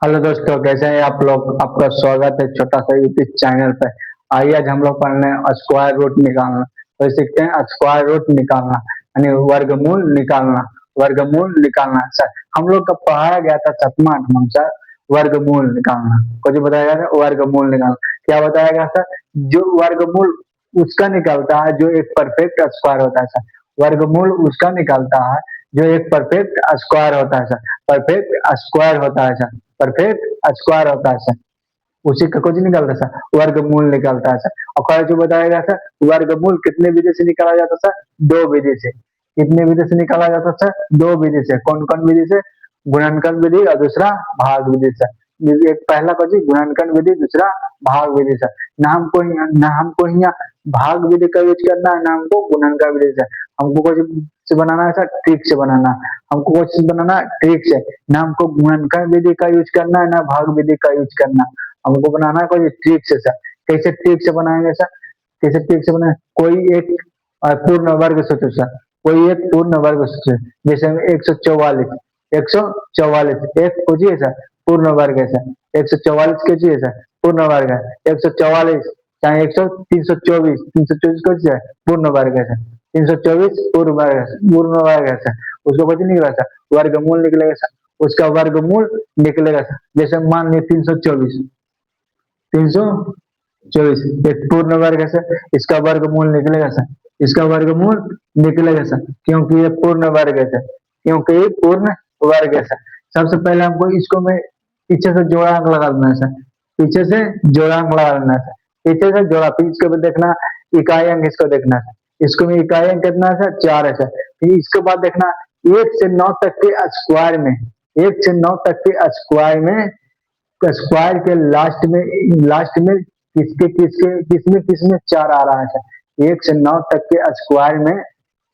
Hello दोस्तों, कैसे हैं आप लोग। आपका स्वागत है छोटा सा यूट्यूब चैनल पे। आइए आज हम लोग पढ़ने स्क्वायर रूट निकालना। तो सीखते हैं स्क्वायर रूट निकालना यानी वर्गमूल निकालना। वर्गमूल निकालना सर, हम लोग का पढ़ाया गया था 7वां 8वां सर। वर्गमूल निकालना कुछ बताया गया था, वर्गमूल निकालना क्या बताया गया सर। जो वर्गमूल उसका निकलता है जो एक परफेक्ट स्क्वायर होता है सर। वर्गमूल उसका निकलता है जो एक परफेक्ट स्क्वायर होता है सर। परफेक्ट स्क्वायर होता है सर। परफेक्ट स्क्वायर होता है सर। उसी का कुछ निकलता है सर, वर्गमूल निकलता है सर। और खैर जो बताया गया सर, वर्गमूल कितने विधि से निकाला जाता है सर, दो विधि से। कितने विधि से निकाला जाता है सर, दो विधि से। कौन कौन विधि से, गुणनखंड विधि और दूसरा भाग विधि से। एक पहला कुछ गुणनखंड विधि, दूसरा भाग विधि से। ना हमको यहाँ भाग विधि का यूज करना है, ना हमको गुणनखंड विधि से। हमको कुछ से बनाना है सर, ट्रिक से बनाना है। हमको कुछ से बनाना है ट्रिक से। ना हमको गुणनखंड विधि का यूज करना है, ना भाग विधि का यूज करना है। हमको बनाना है कोई ट्रिक से सर। कैसे ट्रिक से बनाएंगे सर, कैसे ट्रिक से बनाए। कोई एक पूर्ण वर्ग सूत्र सर, कोई एक पूर्ण वर्ग सूत्र। जैसे 144, 144 एक कुछ है सर, पूर्ण वर्ग है सर। 144 के चाहिए सर, पूर्ण वर्ग है। 144 चाहे 324, 324 कुछ है, पूर्ण वर्ग है सर। 324 पूर्ण वर्ग है, पूर्ण वर्ग है सर। उसको कुछ निकला सर, वर्गमूल निकलेगा सर। उसका वर्गमूल निकलेगा सर। जैसे मान लीजिए 324, 324 एक पूर्ण वर्ग है सर। इसका वर्गमूल निकलेगा सर। इसका वर्गमूल निकलेगा सर, क्योंकि ये पूर्ण वर्ग है सर। क्योंकि ये पूर्ण वर्ग है सर। सबसे पहले हमको इसको में पीछे से जोड़ांक लगा देना है सर। पीछे से जोड़ांक लगा देना है सर। पीछे से जोड़ा, फिर इसके बाद देखना इकाई अंक, इसको देखना है। इसको में इकाई अंक कितना है सर, 4 है सर। फिर इसके बाद देखना 1 से 9 तक के स्क्वायर में, 1 से 9 तक के स्क्वायर में, स्क्वायर के लास्ट में किसमें 4 आ रहा है सर। 1 से 9 तक के स्क्वायर में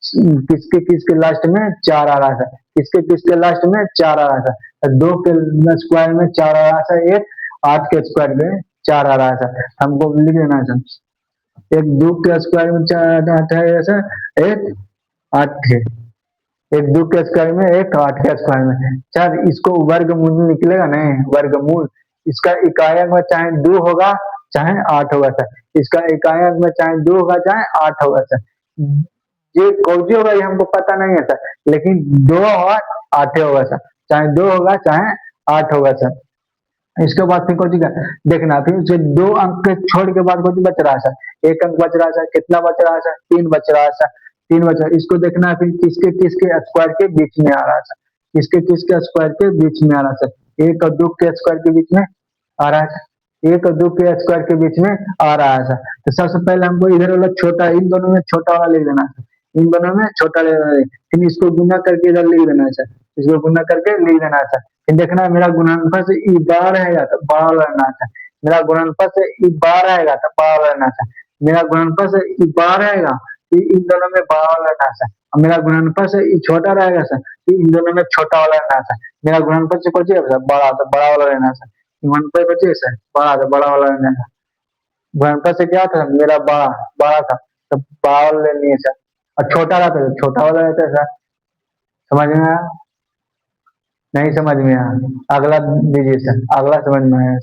किसके लास्ट में 4 आ रहा है सर। किसके लास्ट में 4 आ रहा है सर। 2 के स्क्वायर में 4 आ रहा है सर। एक 8 के स्क्वायर में 4 आ रहा है सर। हमको लिख देना है सर। एक 2 के स्क्वायर में 4 है सर, एक 8 है। एक 2 के स्क्वायर में, एक 8 के स्क्वायर में। सर इसको वर्गमूल निकलेगा नहीं, वर्गमूल। इसका इकाई अंक में चाहे 2 होगा चाहे 8 होगा सर। इसका इकाई अंक में चाहे 2 होगा चाहे 8 होगा सर। ये कौन सी होगा ये हमको पता नहीं है सर, लेकिन 2 और 8 होगा सर। चाहे 2 होगा चाहे 8 होगा सर। इसके बाद फिर कुछ देखना, फिर उसे 2 अंक के छोड़ के बाद कुछ बच रहा है सर। एक अंक बच रहा है सर। कितना बच रहा है सर, 3 बच रहा है सर। 3 बच रहा है। इसको देखना है फिर किसके किसके स्क्वायर के बीच में आ रहा है सर। किसके किसके स्क्वायर के बीच में आ रहा है सर। 1 और 2 के स्क्वायर के बीच में आ रहा है सर। 1 और 2 के स्क्वायर के बीच में आ रहा है सर। तो सबसे पहले हमको इधर वाला छोटा, इन दोनों में छोटा वाला लिख देना है। इन दोनों में छोटा ले लेना है। फिर इसको गुना करके इधर लिख देना है सर। इसको गुना करके लिख देना है सर। फिर देखना मेरा गुणनफल से ई बार रहेगा तो बड़ा वाला रहना था। मेरा गुणनफल से ई बार आएगा तो बड़ा वाला रहना था। मेरा गुणनफल से ई बार आएगा तो इन दोनों में बड़ा वाला रहना था। और मेरा गुणनफल से ई छोटा रहेगा सर तो इन दोनों में छोटा वाला रहना था। मेरा गुणनफल से कुछ है बड़ा तो बड़ा वाला रहना था। गुणनफल कुछ है सर, बड़ा तो बड़ा वाला रहना था। गुणनफल से क्या था मेरा, बड़ा बड़ा था तो बड़ा वाला लेनी है सर। और छोटा रहता तो छोटा वाला रहता है सर। समझ में आया, नहीं समझ में आया। अगला दीजिए सर, अगला समझ में आया।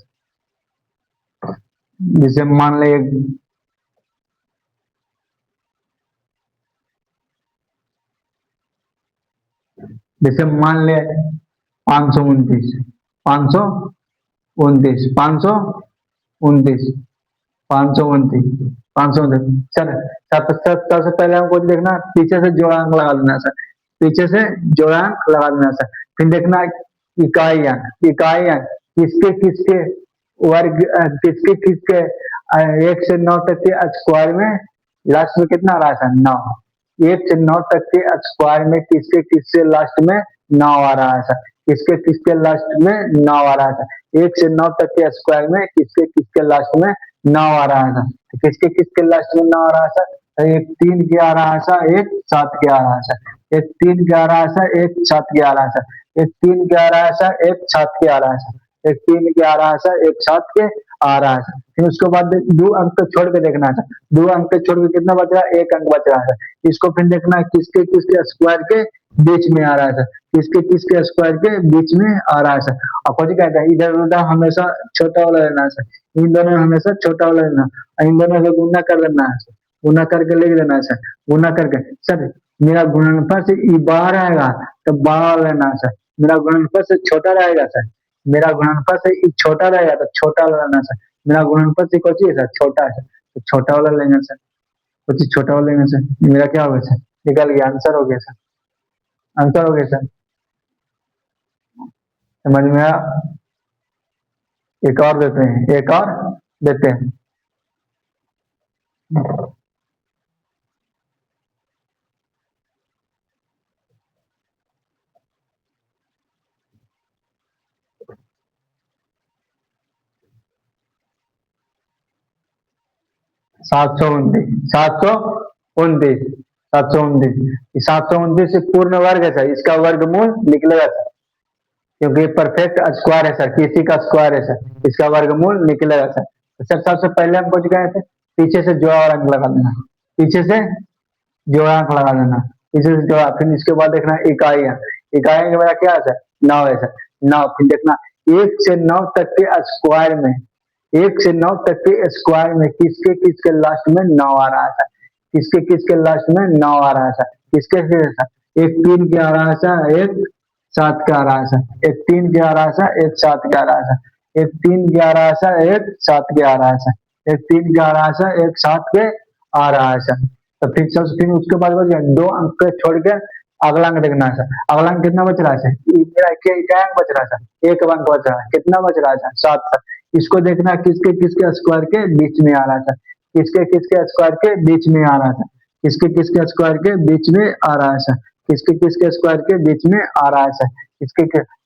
जैसे मान ले, जैसे मान ले 529, 529, 529, 529, 529 सर। सबसे पहले हमको देखना पीछे से जोड़ांक लगा देना सर। पीछे से जोड़ांक लगा देना सर। फिर देखना इकाई अंक, इकाई अंक किसके किसके वर्ग, किसके किसके 1 से 9 तक के स्क्वायर में लास्ट में कितना आ रहा है सर, 9। 1 से 9 तक के स्क्वायर में किसके किसके लास्ट में 9 आ रहा है सर। किसके किसके लास्ट में 9 आ रहा है सर। 1 से 9 तक के स्क्वायर में किसके किसके लास्ट में 9 आ रहा है सर। तो किसके किसके लास्ट में 9 आ रहा है सर, एक 3 के आ रहा है सर, एक 7 के आ रहा है सर। एक 3 के आ रहा है सर, एक 7 के आ रहा है सर। एक 3 के आ रहा है सर, एक 7 के आ रहा है सर। एक 3 के आ रहा है सर, एक 7 के आ रहा है सर। फिर उसके बाद 2 अंक को छोड़ के देखना है सर। 2 अंक को छोड़ के कितना बच रहा है, एक अंक बच रहा है सर। इसको फिर देखना है किसके किसके स्क्वायर के बीच में आ रहा है सर, किसके किसके स्क्वायर के बीच में आ रहा है सर। और कुछ कहते हैं इधर उधर हमेशा छोटा वाला लेना है सर, इन दोनों में हमेशा छोटा वाला लेना है, और इन दोनों को गुना कर देना है सर, गुना करके लिख देना है सर, गुना करके सर मेरा गुणनफल से ई बाहर आएगा तो बड़ा वाला लेना है सर, मेरा गुणनफल से छोटा रहेगा सर, मेरा गुणनफल से ई छोटा रहेगा तो छोटा वाला लेना है सर, मेरा गुणनफल से कुछ है सर छोटा है सर, तो छोटा वाला लेंगे सर, कुछ छोटा वाला लेंगे सर, मेरा क्या होगा सर, निकल गया, आंसर हो गया सर, आंसर हो गया सर, समझ में आया। एक और देते हैं, एक और देते हैं। 729, 729, 729, 729 से पूर्ण वर्ग है सर, इसका वर्गमूल निकलेगा सर, क्योंकि परफेक्ट स्क्वायर है सर, किसी का स्क्वायर है सर, इसका वर्गमूल निकलेगा सर। तो सर सबसे पहले हम कुछ कहे थे, पीछे से जोड़ा और अंक लगा देना, पीछे से जोड़ा अंक लगा देना, पीछे से जोड़ा, फिर इसके बाद देखना इकाइयां, इकाइयां का मेरा क्या है सर, 9 है सर, 9, फिर देखना 1 से 9 तक के स्क्वायर में, 1 से 9 तक के स्क्वायर में किसके किसके लास्ट में 9 आ रहा है सर, किसके किसके लास्ट में 9 आ रहा है सर, किसके किसके सर, एक 3 के आ रहा है सर, एक 7 के आ रहा है सर, एक 3 के आ रहा है सर, एक 7 के आ रहा है सर, एक 3 के आ रहा है सर, एक 7 के आ रहा है सर, एक 3 के आ रहा है सर, एक 7 के आ रहा है सर। तो फिर सब फिर उसके बाद बच गया 2 अंक छोड़ के अगला अंक देखना है सर, अगला अंक कितना बच रहा है सर, मेरा क्या अंक बच रहा है सर, एक अंक बच रहा है, कितना बच रहा है सर, 7 सर। इसको देखना किसके किसके स्क्वायर के बीच में आ रहा है सर, किसके किसके स्क्वायर के बीच में आ रहा है सर, किसके किसके स्क्वायर के बीच में आ रहा है सर, किसके किसके स्क्वायर के बीच में आ रहा है सर,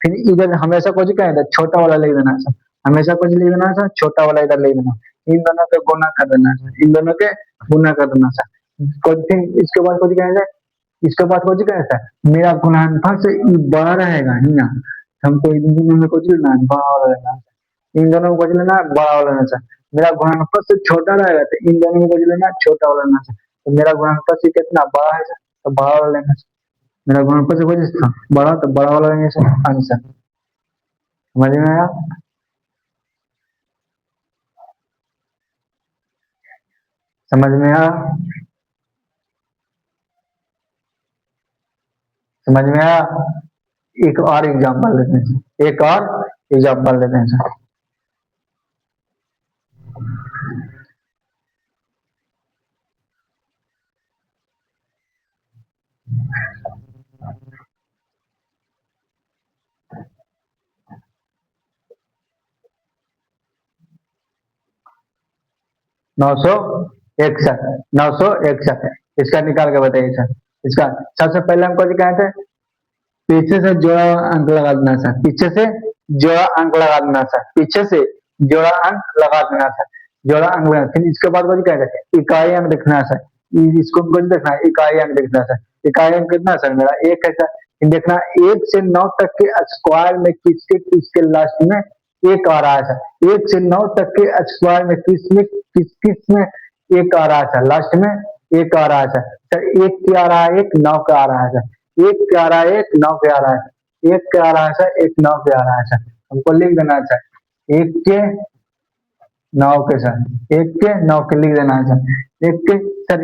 फिर इधर हमेशा कुछ क्या है छोटा वाला लिख देना है सर, हमेशा कुछ लिख देना है सर, छोटा वाला इधर लिख देना, इन दोनों के गुना कर देना है सर, इन दोनों के गुना कर देना सर। फिर इसके बाद कुछ क्या है, इसके बाद कुछ क्या है सर, मेरा गुणनफल से ई बड़ा रहेगा हिया, हमको इन दोनों में कुछ लेना है, बड़ा वाला लेना है, इन दोनों में कुछ लेना है, बड़ा वाला लेना है सर। मेरा गुणनफल से छोटा रहेगा तो इन दोनों में कुछ लेना है, छोटा वाला लेना है सर। तो मेरा गुणनफल से कितना बड़ा है सर, तो बड़ा वाला लेना है सर। मेरा गुणनफल से कुछ था बड़ा, तो बड़ा वाला लेंगे सर, आंसर। समझ में आया, समझ में आया, समझ में आया। एक और एग्जांपल लेते हैं सर, एक और एग्जांपल लेते हैं सर। 961, 961, इसका निकाल के बताइए सर। इसका सबसे पहले हमको जो कहे थे, पीछे से जोड़ा अंक लगा देना सर, पीछे से जोड़ा अंक लगा देना सर, पीछे से जोड़ा अंक लगा देना सर, जोड़ा अंक लगा, फिर इसके बाद कुछ कह रहे इकाई अंक देखना है सर, इसको कुछ देखना है, इकाई अंक देखना है सर, इकाई अंक कितना है सर, मेरा 1 है सर। फिर देखना 1 से 9 तक के स्क्वायर में किसके किसके लास्ट में 1 आ रहा है सर, 1 से 9 तक के स्क्वायर में किसमें किस किस में 1 आ रहा है सर, लास्ट में 1 आ रहा है सर। सर 1 क्या आ रहा है, 1 9 का आ रहा है सर, 1 क्या आ रहा है, 1 9 के आ रहा है, 1 क्या आ रहा है सर, 1 9 के आ रहा है सर, हमको लिख देना है सर, 1 के 9 के सर, 1 के 9 के लिख देना है सर, 1 के सर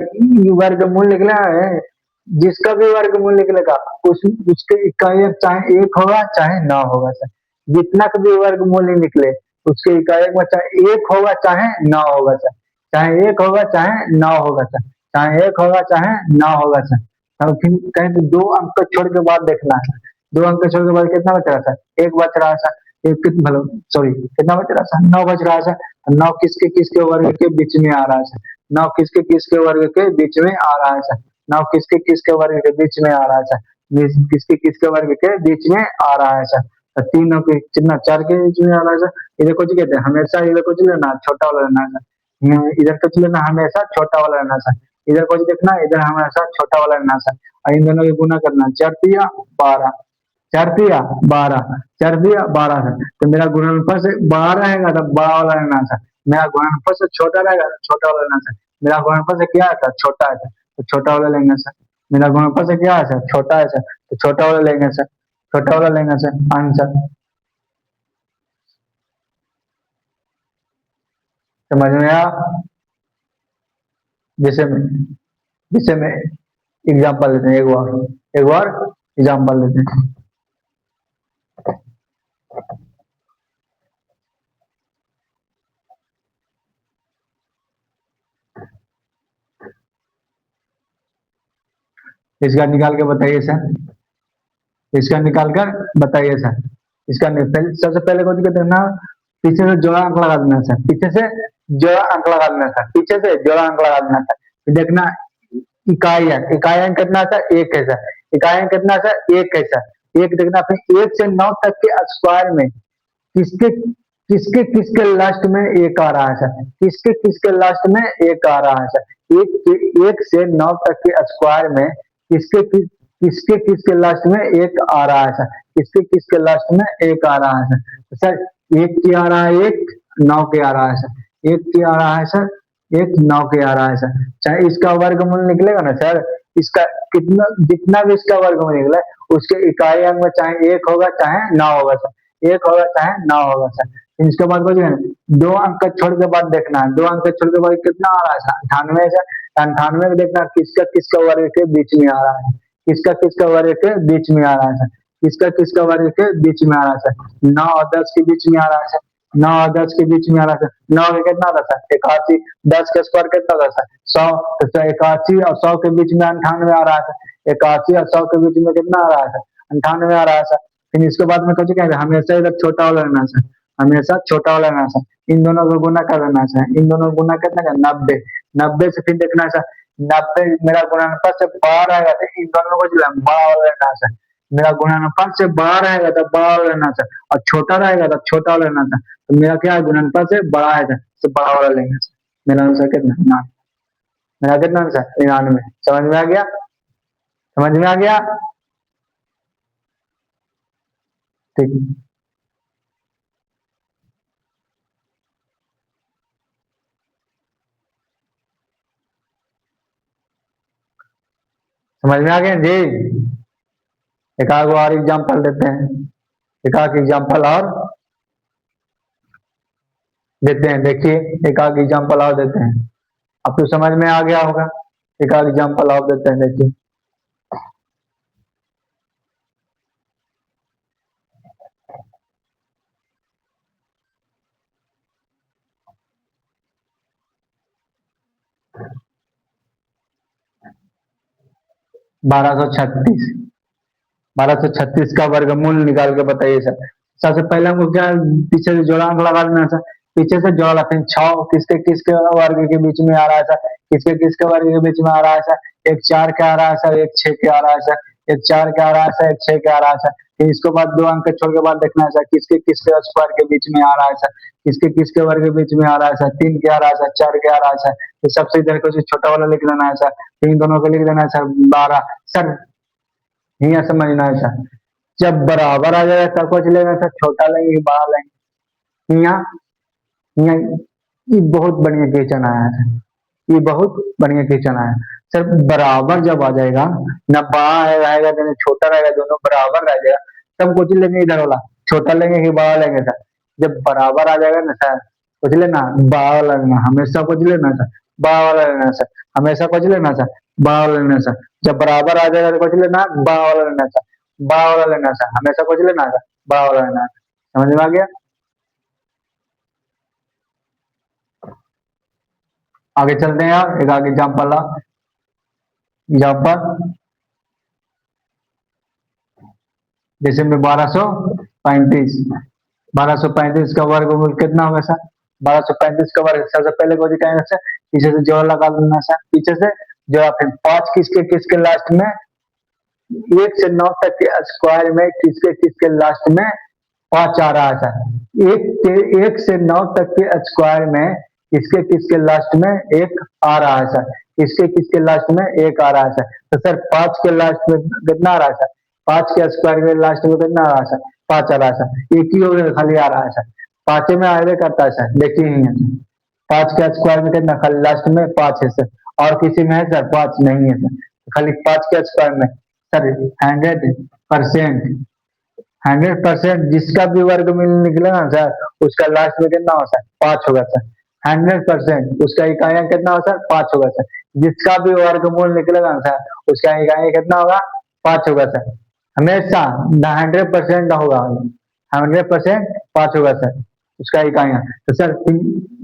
वर्गमूल निकला है, जिसका भी वर्गमूल निकलेगा उसके इकाई चाहे 1 होगा चाहे 9 होगा सर, जितना का भी वर्गमूल नहीं निकले उसके इकाई में चाहे 1 होगा चाहे 9 होगा सर, चाहे 1 होगा चाहे 9 होगा सर, चाहे 1 होगा चाहे 9 होगा सर। अब फिर कहीं तो 2 अंक छोड़ के बाद देखना है, 2 अंक छोड़ के बाद कितना बच रहा है सर, 1 बच रहा है सर, एक मतलब सॉरी कितना बच रहा है सर, 9 बच रहा है सर, 9 किसके किसके वर्ग के बीच में आ रहा है सर, 9 किसके किसके वर्ग के बीच में आ रहा है सर, 9 किसके किसके वर्ग के बीच में आ रहा है सर, किसके किसके वर्ग के बीच में आ रहा है सर, तो 3 के कितना 4 के बीच में आ रहा है सर। इधर कुछ कहते हैं हमेशा इधर कुछ लेना छोटा वाला लेना है सर, इधर कुछ लेना हमेशा छोटा वाला लेना सर, इधर कुछ देखना इधर हमेशा छोटा वाला लेना सर, और इन दोनों को गुना करना 4 तिया 12, 4 तिया 12, 4 तिया 12 सर। तो मेरा गुणनफल से बड़ा रहेगा तो बड़ा वाला लेना सर, मेरा गुणनफल से छोटा रहेगा तो छोटा वाला लेना सर, मेरा गुणनफल से क्या है सर, छोटा है सर, तो छोटा वाला लेंगे सर। मेरा गुणनफल से क्या है सर, छोटा है सर, तो छोटा वाला लेंगे सर, छोटा वाला लेंगे सर आंसर। समझ में आया? जैसे में जैसे में एग्जाम्पल लेते हैं, एक बार एग्जाम्पल लेते हैं। इसका निकाल के बताइए सर, इसका निकाल कर बताइए सर। सबसे पहले कुछ देखना, पीछे से जोड़ा अंक लगा देना सर, पीछे से जोड़ा अंक लगा देना सर, पीछे से जोड़ा अंक लगा देना सर। फिर देखना इकाई अंक, इकाई अंक कितना सर, एक है सर, इकाई अंक कितना सर, एक है सर, एक देखना। फिर 1 से 9 तक के स्क्वायर में किसके किसके किसके लास्ट में एक आ रहा है सर, किसके किसके लास्ट में एक आ रहा है सर, 1 से 9 तक के स्क्वायर में किसके किसके लास्ट में एक आ रहा है सर, किसके किसके लास्ट में एक आ रहा है सर। तो सर एक के आ रहा है, एक 9 के आ रहा है सर, एक के आ रहा है सर, एक 9 के आ रहा है सर। चाहे इसका वर्गमूल निकलेगा ना सर, इसका कितना जितना भी इसका वर्गमूल निकला उसके इकाई अंक में चाहे एक होगा चाहे 9 होगा सर, एक होगा चाहे 9 होगा सर। फिर इसके बाद कुछ है, 2 अंक का छोड़ के बाद देखना है, 2 अंक का छोड़ के बाद कितना आ रहा है सर, 98 सर। 98 में देखना किसका किसका वर्ग के बीच में आ रहा है, किसका किसका वर्ग के बीच में आ रहा है सर, किसका किसका वर्ग के बीच में आ रहा है सर, 9 और 10 के बीच में आ रहा है सर, 9 और 10 के बीच में आ रहा है सर। 9 का कितना था सर, 81, 10 का स्क्वायर कितना था सर, 100, तो 81 और 100 के बीच में 98 आ रहा है सर, 81 और 100 के बीच में कितना आ रहा है सर, 98 आ रहा है सर। फिर इसके बाद में कुछ कहेंगे, हमेशा इधर छोटा वाला लेना सर, हमेशा छोटा वाला लेना सर, इन दोनों को गुना कर देना सर, इन दोनों को गुना करना है 90, 90 से फिर देखना सर, 90 मेरा गुणनफल से बाहर आएगा तो इन दोनों को जो है बड़ा वाला लेना सर, मेरा गुणनफल से बाहर आएगा तो बड़ा वाला लेना सर, और छोटा रहेगा तो छोटा वाला लेना सर। तो मेरा क्या है, गुणनफल से बड़ा है सर, तो बड़ा वाला लेंगे सर। मेरा आंसर कितना, 99। मेरा कितना आंसर 99। समझ में आ गया, समझ में आ गया, ठीक। समझ में आ गया जी। एक आध और एग्जाम्पल देते हैं, एक आध एग्जाम्पल और देते हैं, देखिए एक आध एग्जाम्पल और देते हैं, आपको समझ में आ गया होगा। एक आध एग्जाम्पल और देते हैं, देखिए 1236, 1236 का वर्गमूल निकाल के बताइए सर। सबसे पहले हमको क्या, पीछे से जोड़ा अंक लगा देना सर, पीछे से जोड़ा, फिर 6 किसके किसके वर्ग के बीच में आ रहा है सर, किसके किसके वर्ग के बीच में आ रहा है सर, एक 4 के आ रहा है सर, एक 6 के आ रहा है सर, एक 4 के आ रहा है सर, एक 6 के आ रहा है सर। फिर इसके बाद 2 अंक छोड़ के बाद देखना है सर, किसके किसके स्क्वायर के बीच में आ रहा है सर, किसके किसके वर्ग के बीच में आ रहा है सर, 3 के आ रहा है सर, 4 के आ रहा है सर। फिर सबसे इधर को छोटा वाला लिख लेना है सर, फिर इन दोनों को लिख देना है सर 12 सर। यहाँ समझना है सर, जब बराबर आ जाएगा तब कुछ लेना सर, छोटा लेंगे कि बड़ा लेंगे। यहाँ यहाँ ये बहुत बढ़िया क्वेश्चन आया है, ये बहुत बढ़िया क्वेश्चन आया है सर। बराबर जब आ जाएगा ना, बड़ा रहेगा ना छोटा रहेगा, दोनों बराबर रह जाएगा, तब कुछ लेंगे इधर वाला, छोटा लेंगे कि बड़ा लेंगे सर। जब बराबर आ जाएगा ना सर, कुछ लेना बड़ा वाला लेना, हमेशा कुछ लेना सर, बड़ा वाला लेना सर, हमेशा कुछ लेना सर, बड़ा वाला लेना सर। जब बराबर आ जाएगा तो कुछ लेना बड़ा वाला लेना सर, बड़ा वाला लेना सर, हमेशा कुछ लेना सर, बड़ा वाला लेना सर। समझ में आ गया। आगे चलते हैं यार, एक आगे एग्जाम्पल, एग्जाम्पल जैसे में 1235, 1235 का वर्गमूल कितना होगा सर, 1235 का वर्ग, सबसे पहले को दिखाएंगे सर, पीछे से जोड़ लगा देना सर, पीछे से जोड़ा, फिर 5 किसके किसके लास्ट में, 1 से 9 तक के स्क्वायर में किसके किसके लास्ट में 5 आ रहा है सर, 1 से 9 तक के स्क्वायर में किसके किसके लास्ट में एक आ रहा है सर, किसके किसके लास्ट में एक आ रहा है सर। तो सर 5 के लास्ट में कितना आ रहा है सर, 5 के स्क्वायर के लास्ट में कितना आ रहा है सर, 5 आ रहा है सर, एक ही हो गया खाली आ रहा है सर, 5 में आगे करता है सर, देखिए ही है सर। 5 के स्क्वायर में कितना खाली लास्ट में 5 है सर, और किसी में है सर 5 नहीं है सर। खाली 5 के स्क्वायर में सर 100%, 100% जिसका भी वर्गमूल निकलेगा ना सर उसका लास्ट में कितना होगा सर 5 होगा सर। 100% उसका इकाइयां कितना होगा सर 5 होगा सर। जिसका भी वर्गमूल निकलेगा ना सर उसका इकाइयां कितना होगा 5 होगा सर। हमेशा 100% होगा, 100% 5 होगा सर उसका इकाइयां। तो सर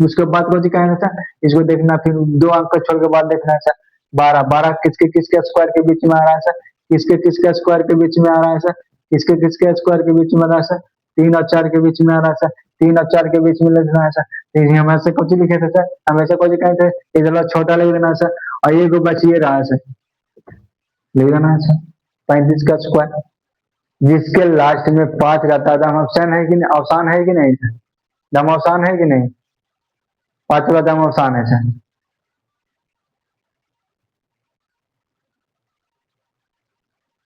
उसके बाद कौन सी इकाइयां सर, इसको देखना, फिर 2 अंक को छोड़ के बाद देखना है सर। 12, 12 किसके किसके स्क्वायर के बीच में आ रहा है सर, किसके किसके स्क्वायर के बीच में आ रहा है सर, किसके किसके स्क्वायर के बीच में आ रहा है सर, 3 और 4 के बीच में आ रहा है सर, 3 और 4 के बीच में लिखना है सर। तो ये हमेशा कौन सी लिखे थे सर, हमेशा कौन सी कहे थे, इधर वाला छोटा लिख देना है सर, और ये को बच ये रहा है सर, लिख देना है सर 35 का स्क्वायर। जिसके लास्ट में 5 रहता है दम अवसान है कि नहीं, अवसान है कि नहीं सर, दम अवसान है कि नहीं, 5वां दम अवसान है सर।